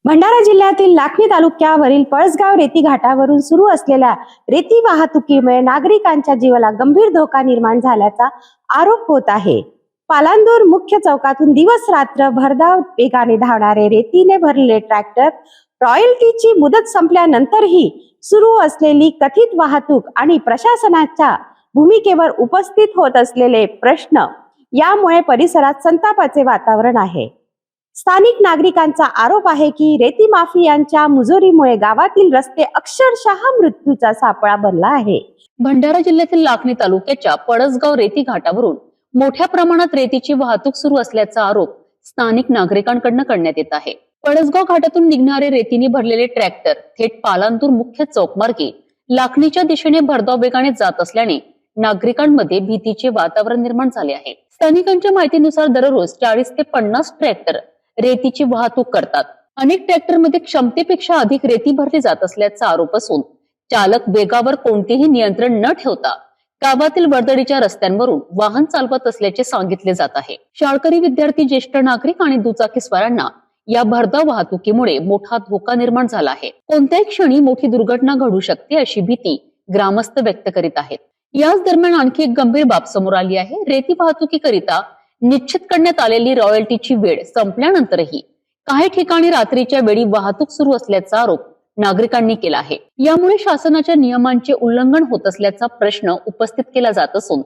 भंडारा जिल्ह्यातील लाखनी तालुक्यावरील पळसगाव रेती घाटावरून सुरू असलेल्या रेती वाहतुकीमुळे नागरिकांच्या जीवाला गंभीर धोका निर्माण झाल्याचा आरोप होत आहे। पालांदूर मुख्य चौकातून दिवस रात्र भरधाव वेगाने धावणारे रेतीने भरलेले ट्रॅक्टर रॉयल्टीची मुदत संपल्यानंतरही सुरू असलेली कथित वाहतूक आणि प्रशासनाच्या भूमिकेवर उपस्थित होत असलेले प्रश्न यामुळे परिसरात संतापाचे वातावरण आहे। स्थानिक नागरिकांचा आरोप आहे की रेती माफियांच्या मुजोरीमुळे गावातील रस्ते अक्षरशः मृत्यूचा सापळा बनला आहे। भंडारा जिल्ह्यातील लाखनी तालुक्याच्या पळसगाव रेती घाटावरून मोठ्या प्रमाणात रेतीची वाहतूक सुरू असल्याचा आरोप स्थानिक नागरिकांकडून करण्यात येत आहे। पळसगाव घाटातून निघणारे रेतीने भरलेले ट्रॅक्टर थेट पालांदूर मुख्य चौकमार्गे लाखनीच्या दिशेने भरधाव वेगाने जात असल्याने नागरिकांमध्ये भीतीचे वातावरण निर्माण झाले आहे। स्थानिकांच्या माहितीनुसार दररोज 40 ते 50 ट्रॅक्टर रेतीची वाहतूक करतात। अनेक ट्रॅक्टरमध्ये क्षमतेपेक्षा अधिक रेती भरली जात असल्याचा आरोप असून चालक वेगावर कोणतेही नियंत्रण न ठेवता गावातील वर्दळीच्या रस्त्यांवरून वाहन चालवत असल्याचे सांगितले जात आहे। शाळकरी विद्यार्थी, ज्येष्ठ नागरिक आणि दुचाकीस्वारांना या भरधाव वाहतुकीमुळे मोठा धोका निर्माण झाला आहे। कोणत्याही क्षणी मोठी दुर्घटना घडू शकते अशी भीती ग्रामस्थ व्यक्त करीत आहेत। याच दरम्यान आणखी एक गंभीर बाब समोर आली आहे। रेती वाहतुकीकरिता निश्चित करण्यात आलेली रॉयल्टीची वेळ संपल्यानंतरही काही ठिकाणी रात्रीच्या वेळी वाहतूक सुरू असल्याचा आरोप नागरिकांनी केला आहे। यामुळे शासनाच्या नियमांचे उल्लंघन होत असल्याचा प्रश्न उपस्थित केला जात असून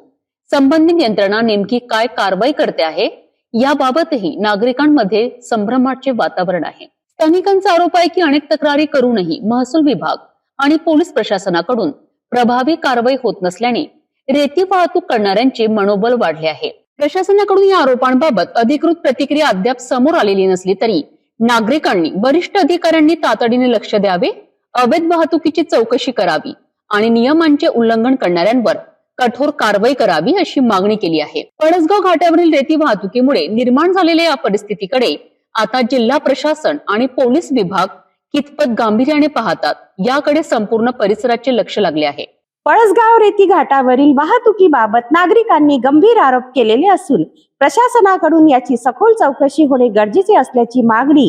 संबंधित यंत्रणा नेमकी काय कारवाई करते आहे याबाबतही नागरिकांमध्ये संभ्रमाचे वातावरण आहे। स्थानिकांचा आरोप आहे की अनेक तक्रारी करूनही महसूल विभाग आणि पोलीस प्रशासनाकडून प्रभावी कारवाई होत नसल्याने रेती वाहतूक करणाऱ्यांचे मनोबल वाढले आहे। प्रशासनाकडून या आरोपांबाबत अधिकृत प्रतिक्रिया अद्याप समोर आलेली नसली तरी नागरिकांनी वरिष्ठ अधिकाऱ्यांनी तातडीने लक्ष द्यावे, अवैध वाहतुकीची चौकशी करावी आणि नियमांचे उल्लंघन करणाऱ्यांवर कठोर कारवाई करावी अशी मागणी केली आहे। पळसगाव घाटावरील रेती वाहतुकीमुळे निर्माण झालेल्या या परिस्थितीकडे आता जिल्हा प्रशासन आणि पोलीस विभाग कितपत गांभीर्याने पाहतात याकडे संपूर्ण परिसराचे लक्ष लागले आहे। पळसगाव रेती घाटावरील वाहतुकीबाबत नागरिकांनी गंभीर आरोप केलेले असून प्रशासनाकडून याची सखोल चौकशी होणे गरजेचे असल्याची मागणी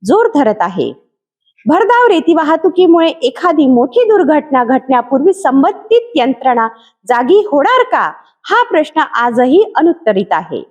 जोर धरत आहे। भरधाव रेती वाहतुकीमुळे एखादी मोठी दुर्घटना घडण्यापूर्वी संबंधित यंत्रणा जागी होणार का हा प्रश्न आजही अनुत्तरित आहे।